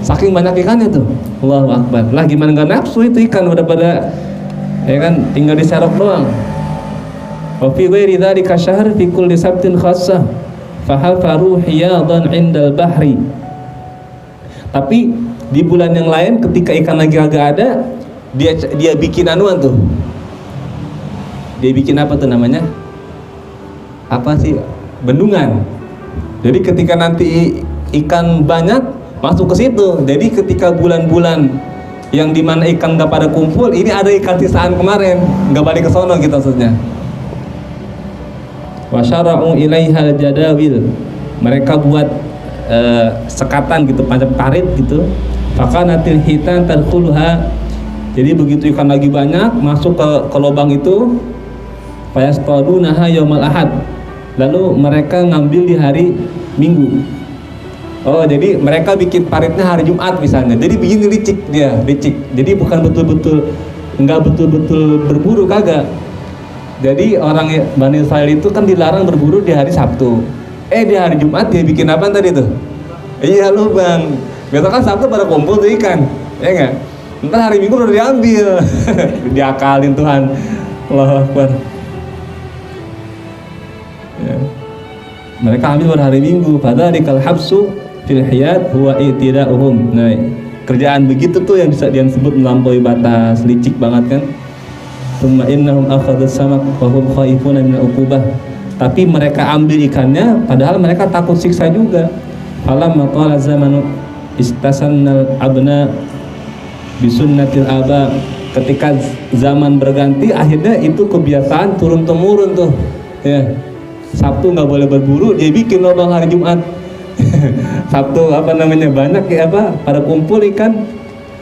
Saking banyak ikannya tuh. Allahu Akbar. Lah gimana gak nafsu itu ikan, udah pada ya kan, tinggal diserok doang. Wa fi ghairi dzalika syahr fi kulli sabtin khassah fahafaru hiyadan 'indal bahri. Tapi di bulan yang lain ketika ikan lagi agak ada, dia bikin anuan tuh. Dia bikin apa tuh namanya? Apa sih? Bendungan. Jadi ketika nanti ikan banyak masuk ke situ. Jadi ketika bulan-bulan yang dimana ikan nggak pada kumpul, ini ada ikan sisaan kemarin nggak balik ke sono gitu maksudnya. Wasyara'u ilaihal jadawil, mereka buat sekatan gitu, macam parit gitu. Fakanatil hitan tadkhuluha, jadi begitu ikan lagi banyak masuk ke lubang itu, fayasqadunaha yaumal ahad, lalu mereka ngambil di hari Minggu. Oh, jadi mereka bikin paritnya hari Jumat misalnya. Jadi begini licik dia, licik. Jadi bukan betul-betul, enggak betul-betul berburu, kagak. Jadi orang Bani Israel itu kan dilarang berburu di hari Sabtu. Di hari Jumat dia bikin apa tadi tuh? Iya, lubang. Besok kan Sabtu pada kumpul tuh ikan, ya enggak? Ntar hari Minggu udah diambil. Diakalin Tuhan. Allahu Akbar. Ya. Mereka ambil pada hari Minggu. Fadzalika habsu fil hiyat huwa i'tida'uhum. Nah, kerjaan begitu tuh yang disebut melampaui batas, licik banget kan. Tsumma innahum akhadhus samak wa hum khaifuna min uqubah. Tapi mereka ambil ikannya padahal mereka takut siksa juga. Falamma tala zamanu istasannal abna bisunnatil aba. Ketika zaman berganti, akhirnya itu kebiasaan turun temurun tuh. Ya. Sabtu nggak boleh berburu, dia bikin lubang hari Jumat. Sabtu banyak ya pada kumpul ikan,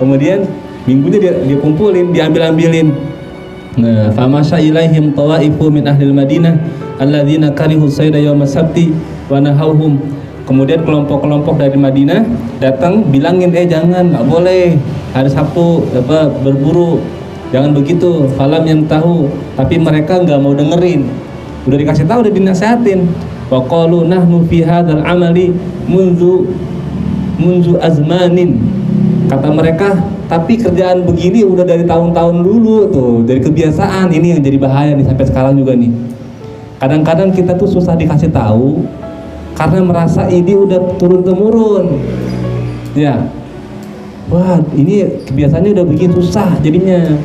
kemudian Minggunya dia kumpulin, diambilin. Nah, famasya ilaihim tawaifu min ahlil Madinah alladzina karihu sayda yaumas sabti wa nahauhum. Kemudian kelompok-kelompok dari Madinah datang bilangin, jangan, nggak boleh hari Sabtu berburu, jangan begitu. Falam yang tahu, tapi mereka nggak mau dengerin. Udah dikasih tahu, udah dinasehatin. Wa qalu nahnu fi hadzal amali munzu azmanin. Kata mereka, tapi kerjaan begini udah dari tahun-tahun dulu tuh, dari kebiasaan. Ini yang jadi bahaya nih sampai sekarang juga nih. Kadang-kadang kita tuh susah dikasih tahu karena merasa ini udah turun-temurun. Ya. Wah, ini kebiasaannya udah bikin susah jadinya.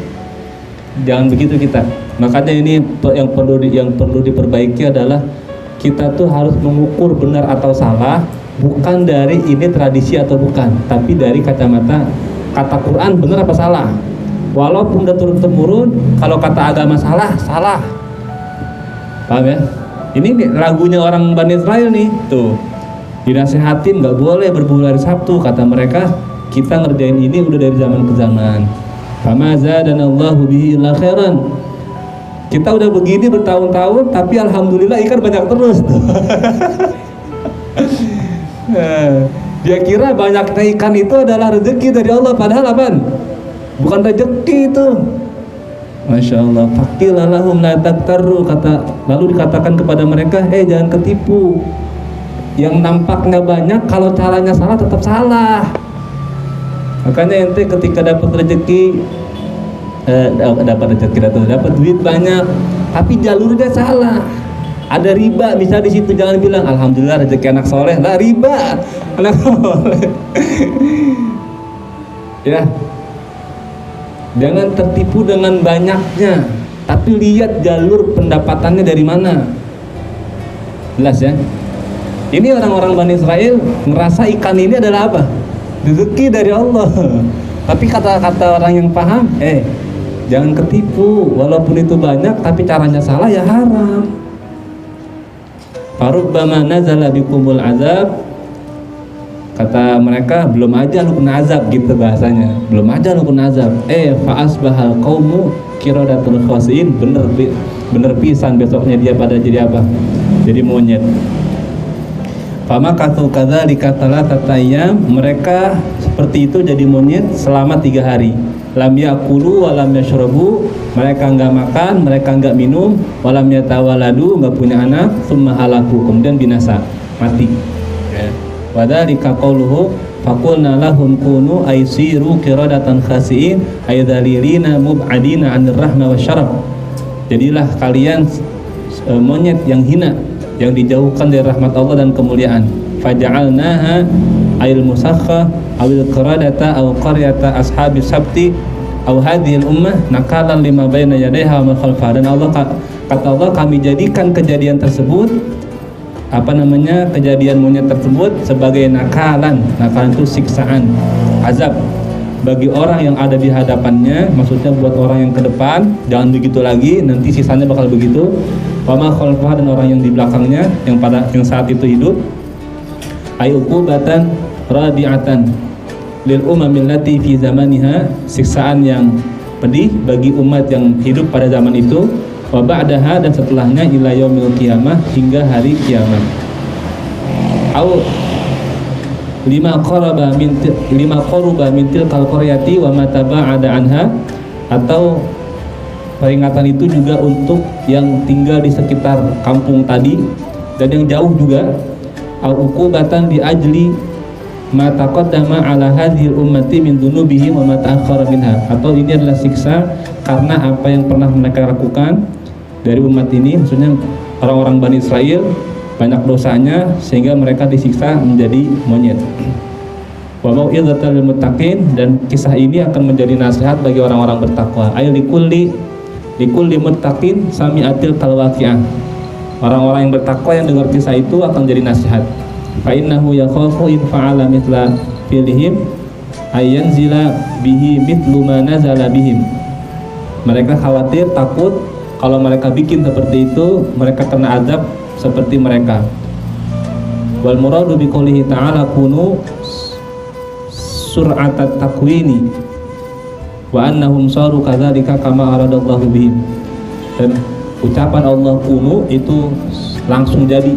Jangan begitu kita. Makanya ini yang perlu diperbaiki adalah kita tuh harus mengukur benar atau salah, bukan dari ini tradisi atau bukan, tapi dari kacamata kata Quran benar apa salah. Walaupun udah turun-temurun, kalau kata agama salah. Paham ya? Ini lagunya orang Bani Israel nih, tuh dinasehatin nggak boleh berburu hari Sabtu. Kata mereka, kita ngerjain ini udah dari zaman ke zaman. Fama zadanallahu bihi illa khairan. Kita udah begini bertahun-tahun, tapi alhamdulillah ikan banyak terus. Dia kira banyaknya ikan itu adalah rezeki dari Allah, padahal apaan? Bukan rezeki itu. Masya Allah. Faqila lahum la taktaru, lalu dikatakan kepada mereka, jangan ketipu. Yang nampaknya banyak, kalau caranya salah tetap salah. Makanya ente ketika dapat rezeki, dapat duit banyak, tapi jalurnya salah, ada riba bisa di situ. Jangan bilang alhamdulillah rezeki anak soleh, lah riba anak soleh. Ya, jangan tertipu dengan banyaknya, tapi lihat jalur pendapatannya dari mana. Jelas ya. Ini orang-orang Bani Israel merasa ikan ini adalah apa? Rezeki dari Allah. Tapi kata-kata orang yang paham, jangan ketipu, walaupun itu banyak tapi caranya salah ya haram. Farubbama nazala bikumul azab, kata mereka, belum aja lu kena azab gitu bahasanya. Belum aja lu kena azab. Fa asbahal qaumu qiradatul khasiin, bener pisan besoknya dia pada jadi apa? Jadi monyet. Fama katu kadzalika thalathata ayyam, mereka seperti itu jadi monyet selama 3 hari. Lam yakulu wa lam yashrabu, mereka enggak makan, mereka enggak minum, wa lam yatawaladu, enggak punya anak, summa halaku, kemudian binasa, mati. Wa dzalika qauluhu faqulna lahum kunu aysiru qiradatan khasiin ay dzalilina mub'adina 'anir rahma wasyaraf. Jadilah kalian monyet yang hina, yang dijauhkan dari rahmat Allah dan kemuliaan. Faja'alnaha ayil musakha awil qiradata aw qaryata ashabis sabti aw hadhil ummah nakalan lima baina yadayha wa ma khalfaha. Dan kata Allah, kami jadikan kejadian tersebut kejadian monyet tersebut sebagai nakalan itu siksaan, azab bagi orang yang ada di hadapannya, maksudnya buat orang yang ke depan jangan begitu lagi, nanti sisanya bakal begitu. Wa ma khalfaha, dan orang yang di belakangnya yang saat itu hidup, ayuqubatan radi'atan lil umamil lati fi zamaniha, siksaan yang pedih bagi umat yang hidup pada zaman itu, wa ba'daha, dan setelahnya, ila yaumil qiyamah, hingga hari kiamat. Au lima qaruba min tilkal qaryati wa ma taba'ada anha, atau peringatan itu juga untuk yang tinggal di sekitar kampung tadi dan yang jauh juga. Au uqubatan bi ajli ma taqaddama ala hadhil ummati min dzunubihim wa ma ta'akhkhara minha, atau ini adalah siksa karena apa yang pernah mereka lakukan dari umat ini, maksudnya orang-orang Bani Israel banyak dosanya sehingga mereka disiksa menjadi monyet. Wa mau'izatal lil muttaqin, dan kisah ini akan menjadi nasihat bagi orang-orang bertakwa. Ay likulli muttaqin sami'atil kalwaqi'ah, orang-orang yang bertakwa yang dengar kisah itu akan jadi nasihat. Fa innahu yakhafu in fa'ala mithla filihim ayanzila bihi mithlu ma nazala bihim. Mereka khawatir, takut kalau mereka bikin seperti itu mereka kena azab seperti mereka. Wal muradu bi qoulihi ta'ala kunu sur'atat takwini wa annahum saru kadzalika kama aradallahu bihim. Dan ucapan Allah kunu itu langsung jadi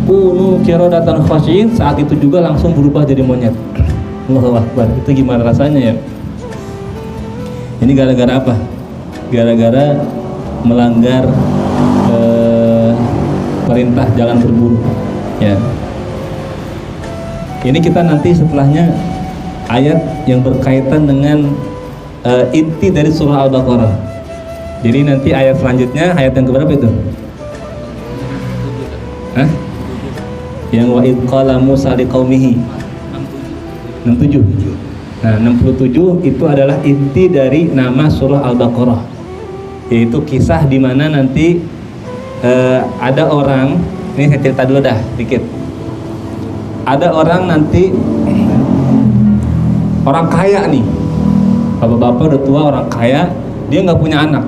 kunu qiradatan khasyin, saat itu juga langsung berubah jadi monyet. Allahu Akbar. Itu gimana rasanya ya? Ini gara-gara apa? Gara-gara melanggar perintah jangan berburu ya. Ini kita nanti setelahnya ayat yang berkaitan dengan inti dari surah Al-Baqarah. Jadi nanti ayat selanjutnya, ayat yang keberapa itu? Hah? Yang wa id qala Musa liqaumihi 67. Nah, 67 itu adalah inti dari nama surah Al-Baqarah, yaitu kisah di mana nanti ada orang, ini saya cerita dulu dah dikit. Ada orang nanti, orang kaya nih, bapak-bapak udah tua, orang kaya, dia nggak punya anak,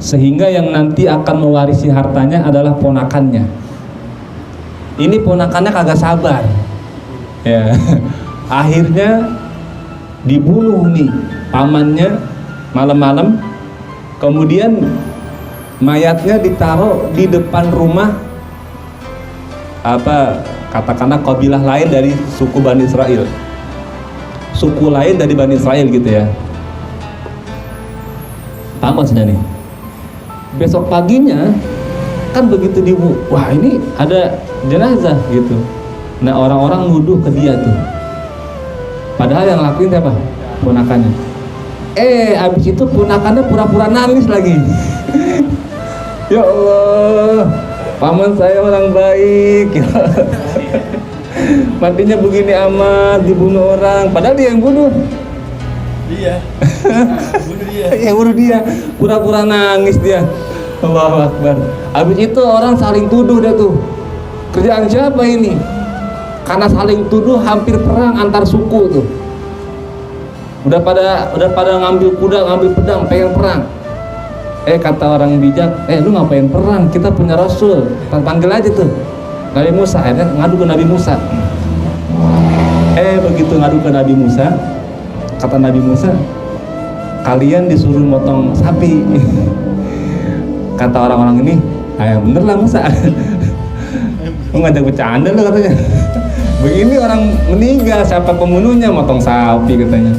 sehingga yang nanti akan mewarisi hartanya adalah ponakannya. Ini ponakannya kagak sabar ya, akhirnya dibunuh nih pamannya malam-malam, kemudian mayatnya ditaruh di depan rumah katakanlah kabilah lain dari suku Bani Israel, suku lain dari Bani Israel gitu ya. Paham maksudnya nih? Besok paginya kan begitu wah ini ada jenazah gitu. Nah orang-orang nuduh ke dia tuh, padahal yang lakuin siapa? Ponakannya. Abis itu ponakannya pura-pura nangis lagi. Ya Allah, paman saya orang baik. Matinya begini amat, dibunuh orang, padahal dia yang bunuh. Dia. Yang bunuh dia, pura-pura nangis dia. Allahu Akbar. Abis itu orang saling tuduh dia tuh. Kerjaan siapa ini? Karena saling tuduh hampir perang antar suku tuh. Udah pada ngambil kuda, ngambil pedang, pengen perang. Kata orang bijak, lu ngapain perang? Kita punya Rasul, panggil aja tuh Nabi Musa. Akhirnya ngadu ke Nabi Musa. Begitu ngadu ke Nabi Musa, kata Nabi Musa, kalian disuruh motong sapi. Kata orang-orang ini, bener lah Musa. Lu ngajak bercanda lu katanya. Begini orang meninggal, siapa pembunuhnya, motong sapi katanya.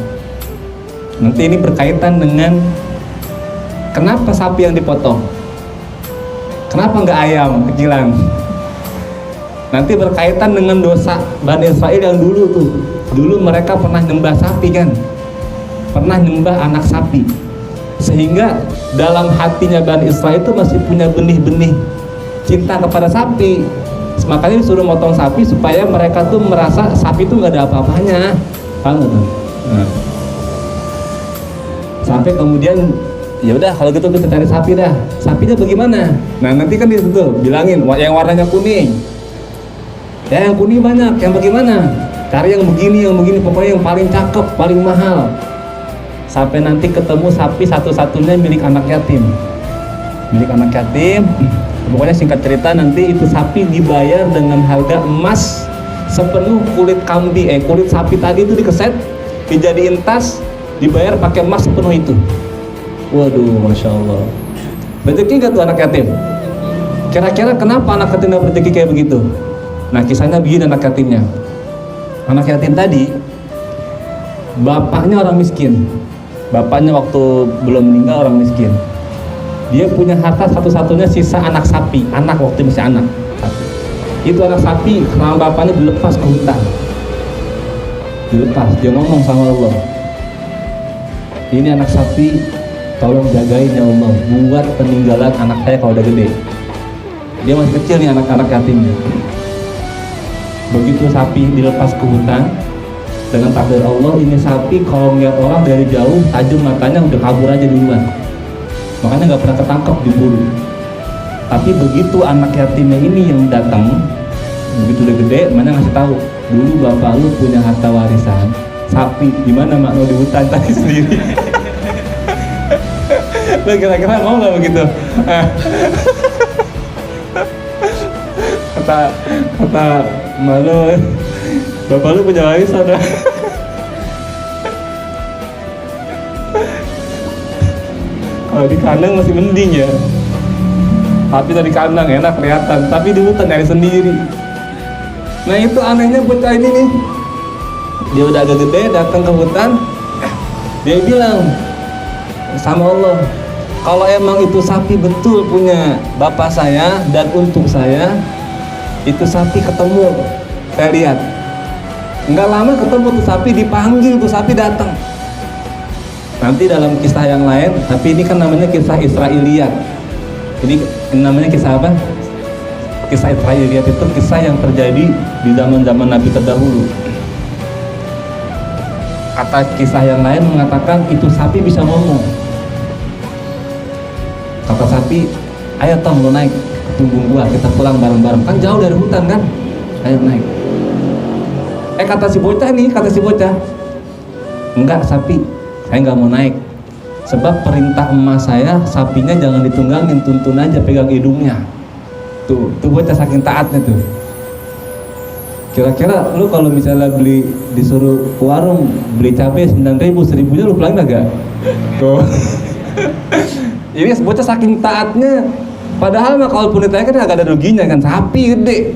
Nanti ini berkaitan dengan kenapa sapi yang dipotong, kenapa nggak ayam kecilan. Nanti berkaitan dengan dosa Bani Israel yang dulu tuh. Dulu mereka pernah nyembah sapi kan, pernah nyembah anak sapi, sehingga dalam hatinya Bani Israel itu masih punya benih-benih cinta kepada sapi. Makanya disuruh motong sapi supaya mereka tuh merasa sapi itu nggak ada apa-apanya, paham nggak tuh? Nah. Sampai kemudian ya udah kalau gitu kita cari sapi dah. Sapinya bagaimana? Nah nanti kan dia tuh bilangin yang warnanya kuning. Ya yang kuning banyak, yang bagaimana? Cari yang begini, pokoknya yang paling cakep, paling mahal. Sampai nanti ketemu sapi satu-satunya milik anak yatim. Milik anak yatim. Pokoknya singkat cerita nanti itu sapi dibayar dengan harga emas sepenuh kulit kambing, kulit sapi tadi itu dikeset, dijadiin tas, dibayar pakai emas sepenuh itu. Waduh, masya Allah. Rezeki nggak tuh anak yatim? Kira-kira kenapa anak yatim dapat rezeki kayak begitu? Nah kisahnya begini anak yatimnya. Anak yatim tadi, bapaknya orang miskin. Bapaknya waktu belum meninggal orang miskin. Dia punya harta satu-satunya sisa anak sapi. Anak waktu masih anak sapi. Itu anak sapi sama bapaknya dilepas ke hutan. Dilepas, dia ngomong sama Allah, ini anak sapi tolong jagain ya Allah, buat peninggalan anak saya kalau udah gede. Dia masih kecil nih anak-anak yatimnya. Begitu sapi dilepas ke hutan, dengan takdir Allah, ini sapi kalau ngeliat orang dari jauh tajam matanya udah kabur aja duluan, makanya nggak pernah ketangkep diburu. Tapi begitu anak yatimnya ini yang datang, begitu udah gede, mana ngasih tahu, dulu bapak lu punya harta warisan sapi, gimana mak lo di hutan tadi sendiri. Lo kira-kira mau nggak begitu? kata malu, bapak lu punya warisan dah. Kalau di kandang masih mending ya, tapi tadi kandang enak kelihatan, tapi di hutan nyari sendiri. Nah itu anehnya bocah ini nih, dia udah agak gede datang ke hutan, dia bilang sama Allah, kalau emang itu sapi betul punya bapak saya dan untuk saya, itu sapi ketemu, saya lihat nggak lama ketemu tuh sapi, dipanggil tuh sapi datang. Nanti dalam kisah yang lain, tapi ini kan namanya kisah Israiliyat. Ini namanya kisah apa? Kisah Israiliyat itu kisah yang terjadi di zaman-zaman Nabi terdahulu. Kata kisah yang lain mengatakan itu sapi bisa ngomong. Kata sapi, ayo Tom lo naik ke punggung gua, kita pulang bareng-bareng. Kan jauh dari hutan kan? Ayo naik. Kata si bocah, enggak sapi, saya nggak mau naik, sebab perintah emas saya sapinya jangan ditunggangin, tuntun aja, pegang hidungnya. Tuh bocah saking taatnya tuh. Kira-kira lu kalau misalnya disuruh ke warung beli cabai 9.000, 1.000-nya lu pulang agak? Tuh. Ini bocah saking taatnya, padahal mah kalaupun ditanya kan agak ada ruginya kan, sapi gede.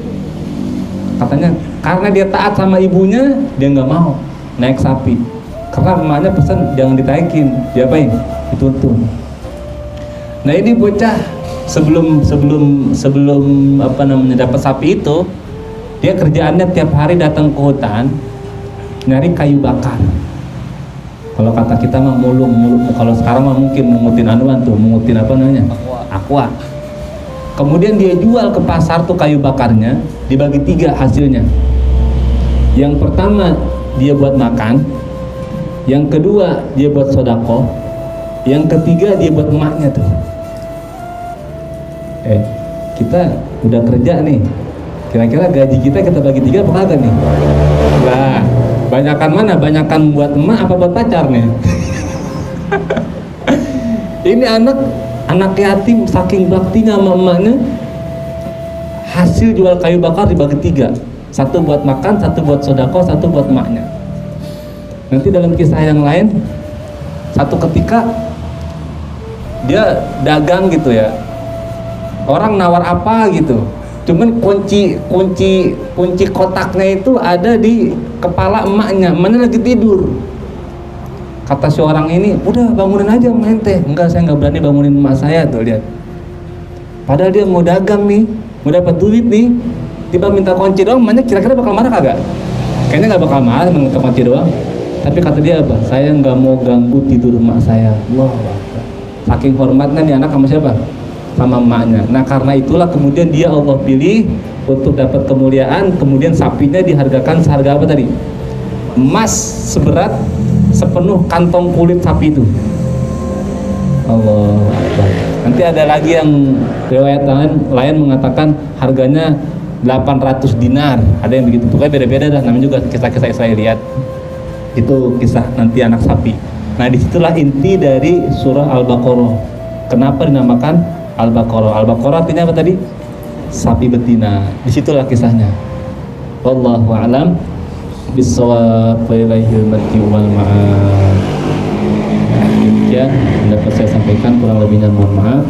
Katanya karena dia taat sama ibunya, dia nggak mau naik sapi. Karena emaknya pesan jangan ditaikin, diapain? Dituntun. Nah ini bocah sebelum dapat sapi itu, dia kerjaannya tiap hari datang ke hutan nyari kayu bakar. Kalau kata kita mah mulung, kalau sekarang mah mungkin mengutin apa namanya? Aqua. Kemudian dia jual ke pasar tuh kayu bakarnya, dibagi 3 hasilnya. Yang pertama dia buat makan, yang kedua dia buat sodako, yang ketiga dia buat emaknya tuh. Kita udah kerja nih, kira-kira gaji kita bagi 3 apa kagak nih? Lah, banyakan mana? Banyakan buat emak apa buat pacar nih? Ini anak yatim saking baktinya sama emaknya, hasil jual kayu bakar dibagi 3, 1 buat makan, 1 buat sodako, 1 buat emaknya. Nanti dalam kisah yang lain, satu ketika dia dagang gitu ya, orang nawar apa gitu, cuman kunci kotaknya itu ada di kepala emaknya lagi tidur. Kata si orang ini, udah bangunin aja main teh. Enggak, saya nggak berani bangunin emak saya tuh, lihat. Padahal dia mau dagang nih, mau dapat duit nih, tiba-tiba minta kunci doang, emaknya kira-kira bakal marah kagak? Kayaknya nggak bakal marah minta kunci doang. Tapi kata dia apa? Saya nggak mau ganggu tidur emak saya. Wah, saking hormatnya nih anak sama siapa? Sama emaknya. Nah karena itulah kemudian dia Allah pilih untuk dapat kemuliaan. Kemudian sapinya dihargakan seharga apa tadi? Emas seberat sepenuh kantong kulit sapi itu. Allah Akbar. Nanti ada lagi yang riwayat lain mengatakan harganya 800 dinar. Ada yang begitu. Pokoknya beda-beda dah. Namanya juga kisah-kisah Israeliat. Itu kisah nanti anak sapi. Nah disitulah inti dari surah Al-Baqarah. Kenapa dinamakan Al-Baqarah? Al-Baqarah artinya apa tadi? Sapi betina. Disitulah kisahnya. Wallahu a'lam bissawab, wa ilaihil marji wal ma'ab. Demikian dapat saya sampaikan, kurang lebihnya mohon maaf.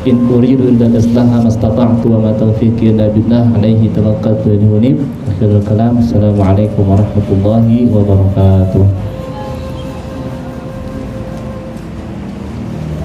In uridu illa al-islaha mastata'tu wa ma taufiqi illa billah alaihi tawakkaltu wa ilayhi unib. Akhirul kalam. Assalamualaikum warahmatullahi wabarakatuh.